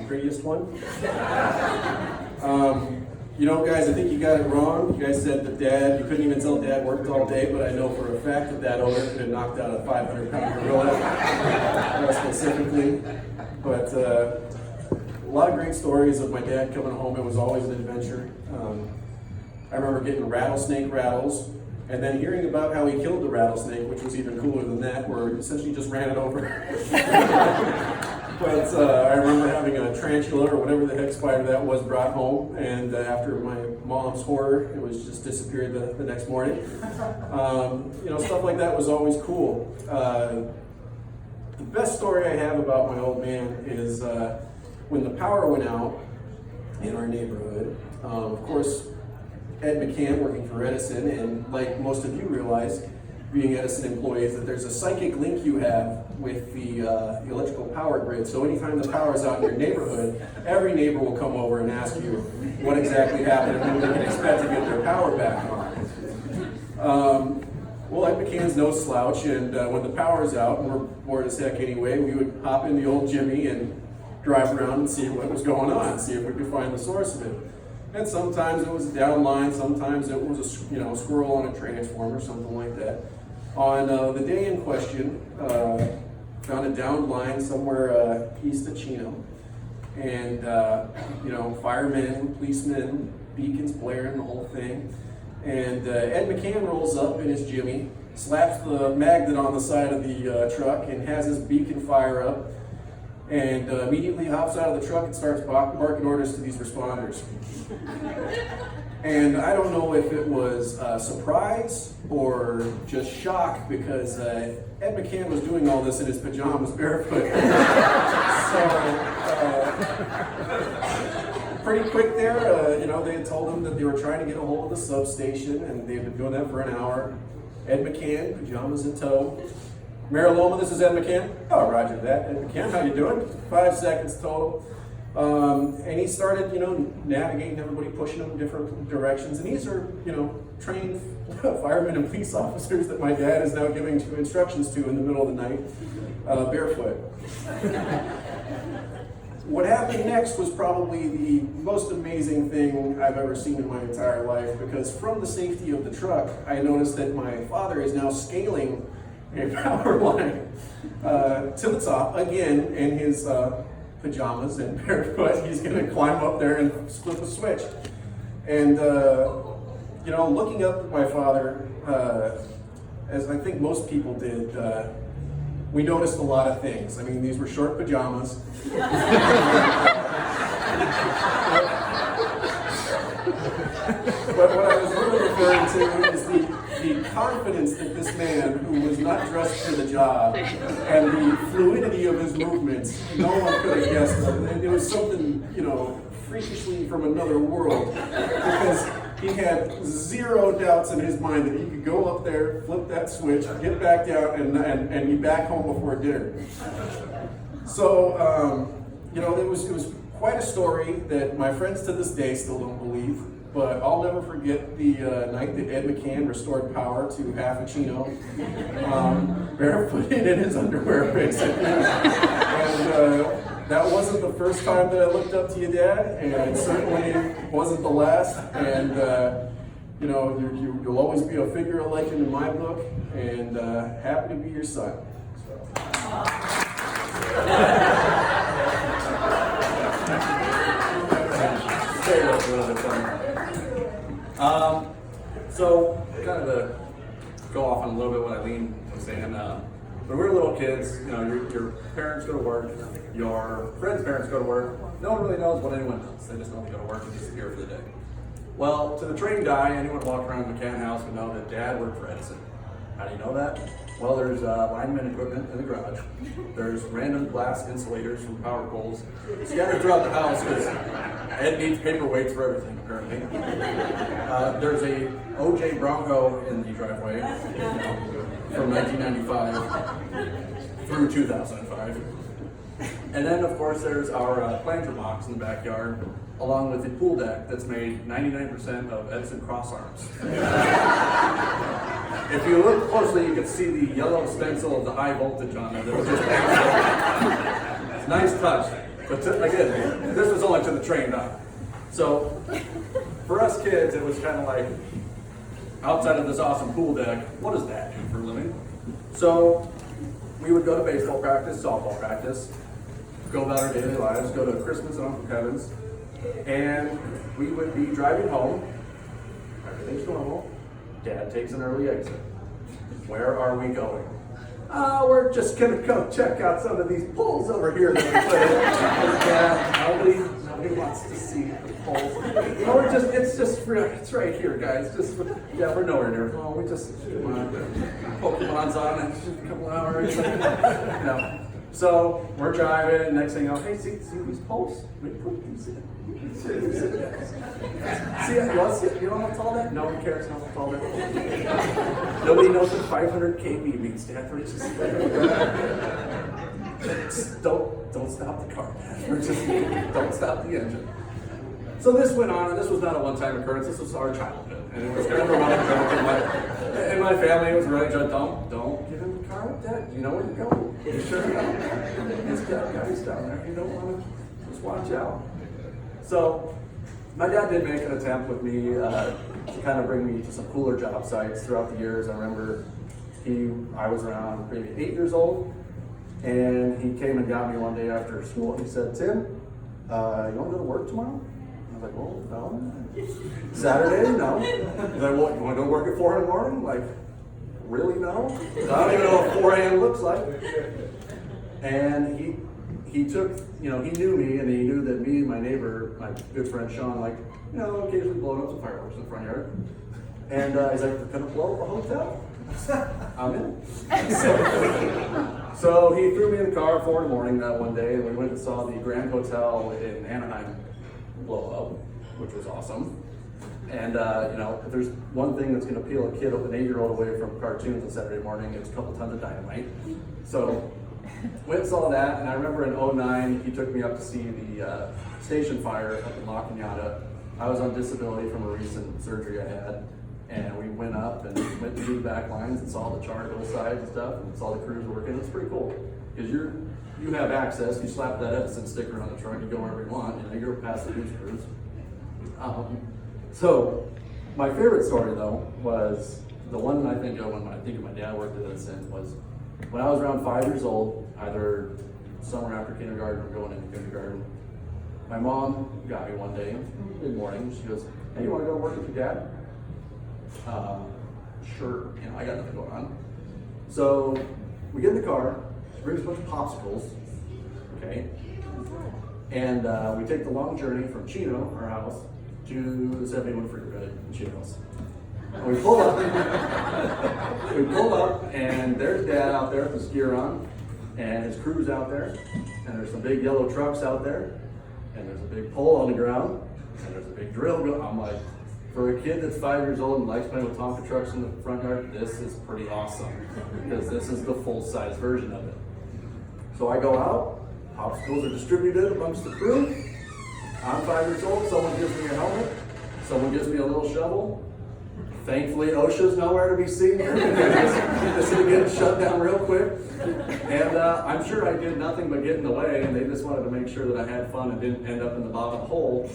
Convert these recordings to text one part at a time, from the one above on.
prettiest one. You know, guys, I think you got it wrong. You guys said that Dad, you couldn't even tell Dad worked all day, but I know for a fact that that owner could have knocked out a 500-pound gorilla, specifically. But a lot of great stories of my dad coming home. It was always an adventure. I remember getting rattlesnake rattles, and then hearing about how he killed the rattlesnake, which was even cooler than that, where he essentially just ran it over. But I remember having a tarantula or whatever the heck spider that was brought home, and after my mom's horror, it was just disappeared the next morning. You know, stuff like that was always cool. The best story I have about my old man is when the power went out in our neighborhood. Of course, Ed McCann, working for Edison, and like most of you realize, being Edison employees, that there's a psychic link you have with the electrical power grid. So anytime the power is out in your neighborhood, every neighbor will come over and ask you what exactly happened and when they can expect to get their power back on. Well, Ed McCann's no slouch, and when the power's out, and we're bored as heck anyway, we would hop in the old Jimmy and drive around and see what was going on, see if we could find the source of it. And sometimes it was a downline, sometimes it was a squirrel on a transformer, something like that. On the day in question, found a downed line somewhere east of Chino, and firemen, policemen, beacons blaring, the whole thing. And Ed McCann rolls up in his Jimmy, slaps the magnet on the side of the truck, and has his beacon fire up, and immediately hops out of the truck and starts barking orders to these responders. And I don't know if it was surprise or just shock, because Ed McCann was doing all this in his pajamas barefoot. So pretty quick there, they had told him that they were trying to get a hold of the substation, and they've been doing that for an hour. Ed McCann, pajamas in tow. Mariloma, this is Ed McCann. Oh, roger that. Ed McCann, how you doing? 5 seconds total. And he started, navigating everybody, pushing them in different directions. And these are, trained firemen and police officers that my dad is now giving instructions to in the middle of the night, barefoot. What happened next was probably the most amazing thing I've ever seen in my entire life, because from the safety of the truck, I noticed that my father is now scaling a power line to the top, again, in his pajamas and barefoot. He's going to climb up there and flip a switch. And, looking up at my father, as I think most people did, we noticed a lot of things. I mean, these were short pajamas. But what I was really referring to is the confidence that this man, who was not dressed for the job, and the fluidity of his movements, no one could have guessed that. It was something, freakishly from another world, because he had zero doubts in his mind that he could go up there, flip that switch, get back down, and be back home before dinner. So, it was quite a story that my friends to this day still don't believe. But I'll never forget the night that Ed McCann restored power to half a Chino, barefooted in his underwear, basically. And that wasn't the first time that I looked up to you, Dad, and it certainly wasn't the last. And you'll always be a figure of legend in my book, and happy to be your son. So kind of to go off on a little bit what Eileen was saying, when we were little kids, your parents go to work, your friends' parents go to work. No one really knows what anyone does. They just know they go to work and disappear for the day. Well, to the trained eye, anyone who walked around the McCann house would know that Dad worked for Edison. How do you know that? Well, there's lineman equipment in the garage. There's random glass insulators from power poles scattered throughout the house, because Ed needs paperweights for everything, apparently. There's a OJ Bronco in the driveway from 1995 through 2005. And then, of course, there's our planter box in the backyard, along with the pool deck that's made 99% of Edison cross arms. If you look closely, you can see the yellow stencil of the high voltage on it. It's a nice touch. But again, this was only to the train dock. So for us kids, it was kind of like, outside of this awesome pool deck, what does that do for a living? So we would go to baseball practice, softball practice, go about our daily lives, go to Christmas and Uncle Kevin's, and we would be driving home. Everything's normal. Dad takes an early exit. Where are we going? We're just gonna go check out some of these poles over here that we put in. Yeah, nobody wants to see the poles. No, it's right here, guys. We're nowhere near. Oh, we just, come on, Pokemon's on in a couple hours. No. So we're driving, next thing you know, hey, see these poles? We put these in. See, you know how tall that? No one cares how tall that is. Nobody knows what 500 kV means, Dad. We're just don't stop the car, Dad. Don't stop the engine. So this went on, and this was not a one-time occurrence. This was our childhood, and it was kind of a running joke in my family. It was a running joke. Don't get in the car with Dad. You know where you're going. You sure know. It's got guys down there. You don't want to. Just watch out. So my dad did make an attempt with me to kind of bring me to some cooler job sites throughout the years. I remember I was around maybe 8 years old, and he came and got me one day after school, and he said, Tim, you want to go to work tomorrow? I was like, well, no. Saturday? No. He's like, well, you want to go work at 4 in the morning? Like, really, no? I don't even know what 4 a.m. looks like. And he took, he knew me, and he knew that me and my neighbor, my good friend Sean, occasionally blowing up some fireworks in the front yard. And he's like, we're gonna blow up a hotel? I'm in. So he threw me in the car at 4 in the morning that one day, and we went and saw the Grand Hotel in Anaheim blow up, which was awesome. And if there's one thing that's gonna peel a kid, an 8-year-old away from cartoons on Saturday morning, it's a couple tons of dynamite. So went and saw that, and I remember in 2009, he took me up to see the station fire up in La Cañada. I was on disability from a recent surgery I had, and we went up and went to the back lines and saw the charcoal sides and stuff, and saw the crews working. It's pretty cool, because you have access. You slap that Edison sticker on the truck, you go wherever you want, you go past the news crews. So my favorite story, though, was the one I think of when I think of my dad worked at Edison was when I was around 5 years old, either summer after kindergarten or going into kindergarten. My mom got me one day, mid-morning. She goes, hey, you want to go work with your dad? Sure, I got nothing going on. So we get in the car, she brings a bunch of popsicles, okay? And we take the long journey from Chino, our house, to the 71 Freeway in Chino's. And we pull up, and there's Dad out there with his gear on, and his crew's out there, and there's some big yellow trucks out there, and there's a big pole on the ground, and there's a big drill going. I'm like, for a kid that's 5 years old and likes playing with Tonka trucks in the front yard, this is pretty awesome, because this is the full-size version of it. So I go out, popsicles are distributed amongst the crew. I'm 5 years old, someone gives me a helmet, someone gives me a little shovel. Thankfully, OSHA's nowhere to be seen. This is getting shut down real quick. And I'm sure I did nothing but get in the way, and they just wanted to make sure that I had fun and didn't end up in the bottom of the hole.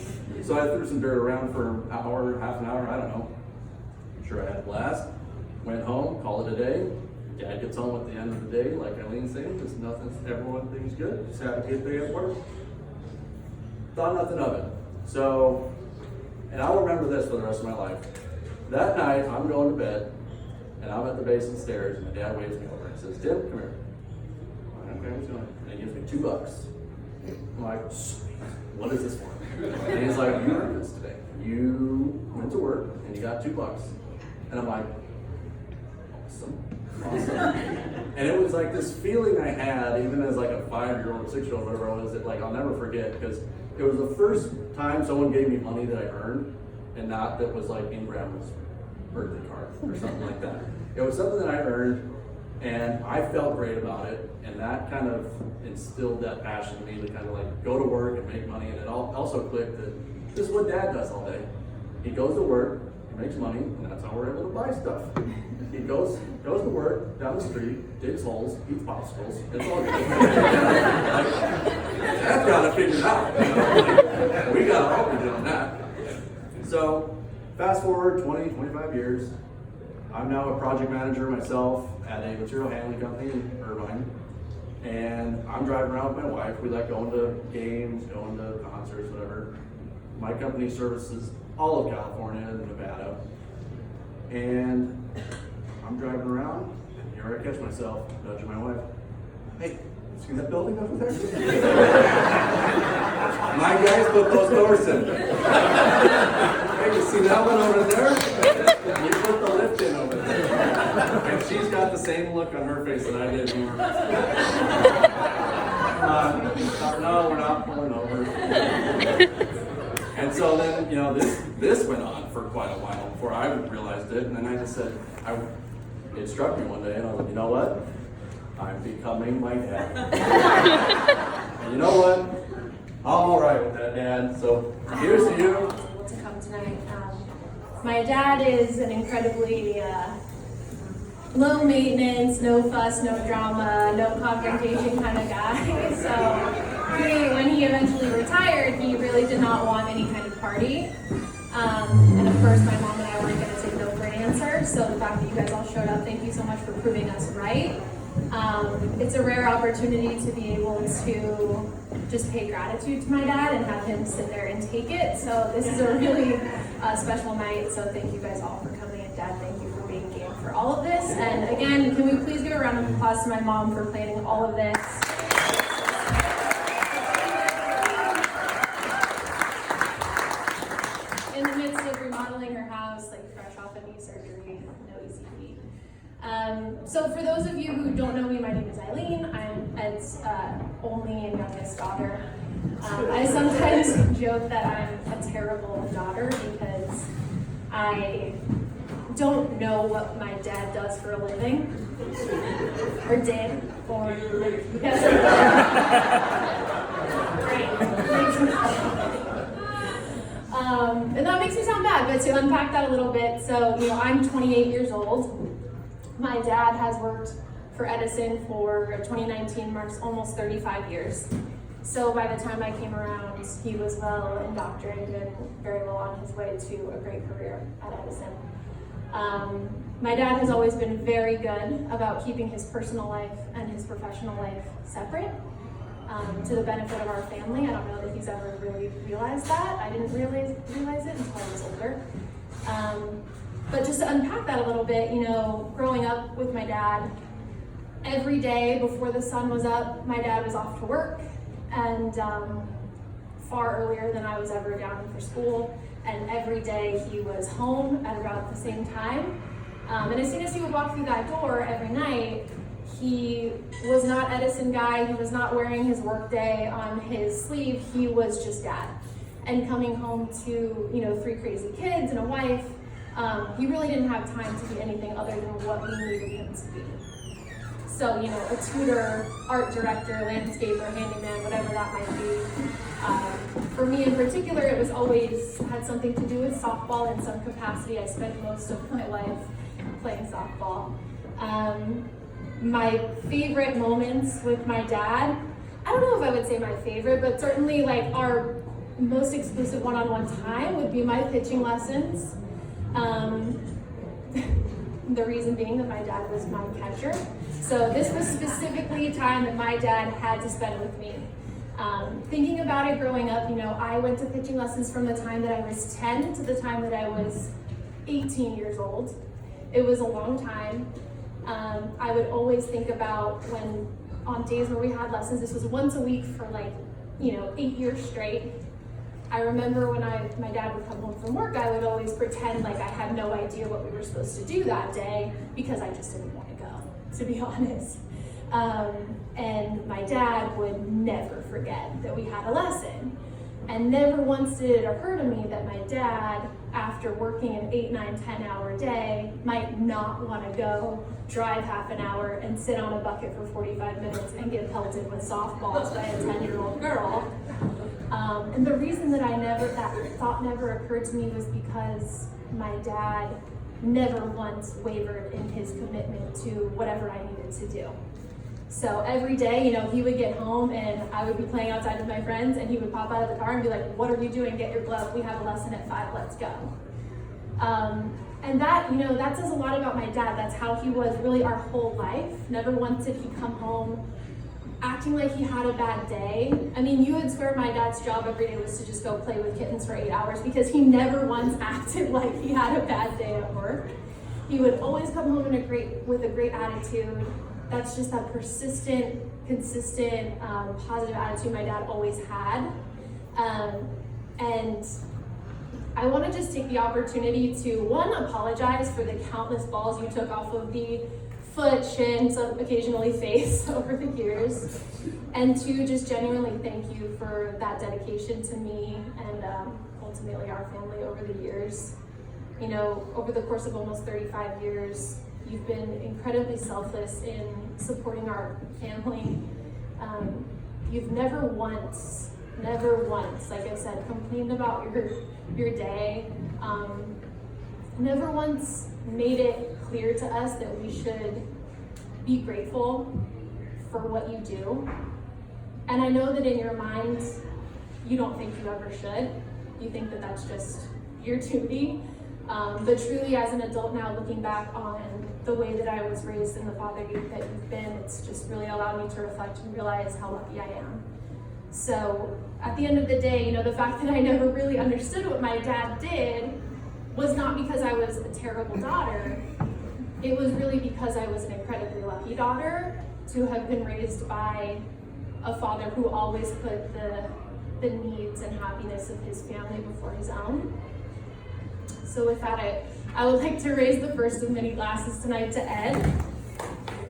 So I threw some dirt around for an hour, half an hour, I don't know. I'm sure I had a blast. Went home, called it a day. Dad gets home at the end of the day, like Eileen's saying, just everything's good. Just had a good day at work. Thought nothing of it. So, and I'll remember this for the rest of my life. That night, I'm going to bed, and I'm at the base of the stairs, and my dad waves me over and says, Tim, come here. Okay, what's going on? And he gives me $2. I'm like, sweet, what is this for? And he's like, you earned this today. You went to work, and you got $2. And I'm like, awesome. And it was like this feeling I had, even as like a 5-year-old, 6-year-old, whatever I was, that like I'll never forget, because it was the first time someone gave me money that I earned, and not that was like in grandma's birthday card or something like that. It was something that I earned, and I felt great about it, and that kind of instilled that passion in me to kind of like go to work and make money. And it also clicked that this is what Dad does all day. He goes to work, he makes money, and that's how we're able to buy stuff. he goes to work down the street, digs holes, eats popsicles. It's all good. That's got to figure it out. We got to help you doing that. So, fast forward 20, 25 years. I'm now a project manager myself at a material handling company in Irvine. And I'm driving around with my wife. We like going to games, going to concerts, whatever. My company services all of California and Nevada. And I'm driving around, and here I catch myself nudging my wife. Hey, see that building over there? My guys put those doors in. Hey, you see that one over there? You put the lift in over there. And she's got the same look on her face that I did. No, we're not pulling over. And so then, this went on for quite a while before I realized it. And then I just said, it struck me one day, and I was like, you know what? I'm becoming my dad. And you know what? I'm all right with that, Dad. So here's to you. To come tonight. My dad is an incredibly low maintenance, no fuss, no drama, no confrontation kind of guy. So when he eventually retired, he really did not want any kind of party. And of course, my mom and I weren't going to take no for an answer. So the fact that you guys all showed up, thank you so much for proving us right. It's a rare opportunity to be able to just pay gratitude to my dad and have him sit there and take it. So this is a really special night. So thank you guys all for coming. And Dad, thank you for being game for all of this. And again, can we please give a round of applause to my mom for planning all of this? In the midst of remodeling her house, like fresh off a knee surgery, no easy feat. So for those of you who don't know me, my name is Eileen. I'm Ed's only and youngest daughter. I sometimes joke that I'm a terrible daughter because I don't know what my dad does for a living, or did, or because and that makes me sound bad, but to unpack that a little bit, so I'm 28 years old. My dad has worked for Edison for 2019 marks almost 35 years. So by the time I came around, he was well indoctrinated and very well on his way to a great career at Edison. My dad has always been very good about keeping his personal life and his professional life separate, to the benefit of our family. I don't know that he's ever really realized that. I didn't realize it until I was older. But just to unpack that a little bit, growing up with my dad, every day before the sun was up, my dad was off to work, and far earlier than I was ever down for school. And every day he was home at about the same time. And as soon as he would walk through that door every night, he was not Edison guy. He was not wearing his work day on his sleeve. He was just dad. And coming home to 3 crazy kids and a wife, he really didn't have time to be anything other than what we needed him to be. So, a tutor, art director, landscaper, handyman, whatever that might be. For me in particular, it was always had something to do with softball in some capacity. I spent most of my life playing softball. My favorite moments with my dad, I don't know if I would say my favorite, but certainly our most exclusive one-on-one time would be my pitching lessons. The reason being that my dad was my catcher. So this was specifically a time that my dad had to spend with me. Thinking about it growing up, I went to pitching lessons from the time that I was 10 to the time that I was 18 years old. It was a long time. I would always think about when, on days where we had lessons, this was once a week for 8 years straight. I remember when my dad would come home from work, I would always pretend like I had no idea what we were supposed to do that day because I just didn't want to go, to be honest. And my dad would never forget that we had a lesson. And never once did it occur to me that my dad, after working an 8, 9, 10-hour day, might not want to go drive half an hour and sit on a bucket for 45 minutes and get pelted with softballs by a 10-year-old girl. And the reason that that thought never occurred to me was because my dad never once wavered in his commitment to whatever I needed to do. So every day, he would get home and I would be playing outside with my friends and he would pop out of the car and be like, "What are you doing? Get your glove. We have a lesson at 5, let's go." And that, that says a lot about my dad. That's how he was really our whole life. Never once did he come home acting like he had a bad day. I mean, you would swear my dad's job every day was to just go play with kittens for 8 hours because he never once acted like he had a bad day at work. He would always come home with a great attitude. That's just that persistent, consistent, positive attitude my dad always had. And I want to just take the opportunity to, one, apologize for the countless balls you took off of the foot, shin, some occasionally face over the years. And two, just genuinely thank you for that dedication to me and ultimately our family over the years. Over the course of almost 35 years, you've been incredibly selfless in supporting our family. You've never once, like I said, complained about your day. Never once made it clear to us that we should be grateful for what you do. And I know that in your mind, you don't think you ever should. You think that that's just your duty. But truly, as an adult now, looking back on the way that I was raised and the father that you've been, it's just really allowed me to reflect and realize how lucky I am. So at the end of the day, the fact that I never really understood what my dad did was not because I was a terrible daughter. It was really because I was an incredibly lucky daughter to have been raised by a father who always put the needs and happiness of his family before his own. So with that, I would like to raise the first of many glasses tonight to Ed.